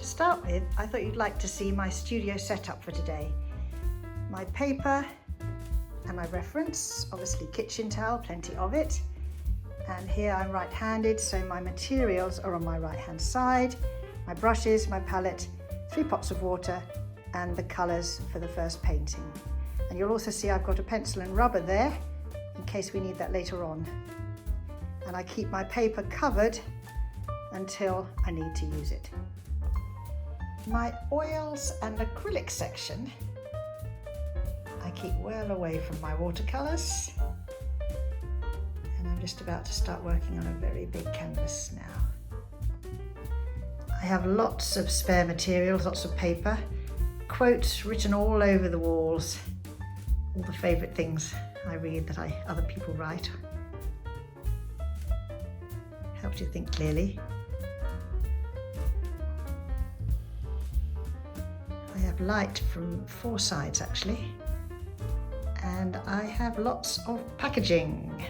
To start with, I thought you'd like to see my studio setup for today. My paper and my reference, obviously kitchen towel, plenty of it. And here I'm right-handed, so my materials are on my right-hand side. My brushes, my palette, 3 pots of water, and the colours for the first painting. And you'll also see I've got a pencil and rubber there, in case we need that later on. And I keep my paper covered until I need to use it. My oils and acrylic section, I keep well away from my watercolours. And I'm just about to start working on a very big canvas now. I have lots of spare materials, lots of paper, quotes written all over the walls, all the favourite things I read that other people write. Helps you think clearly. I have light from 4 sides actually, and I have lots of packaging.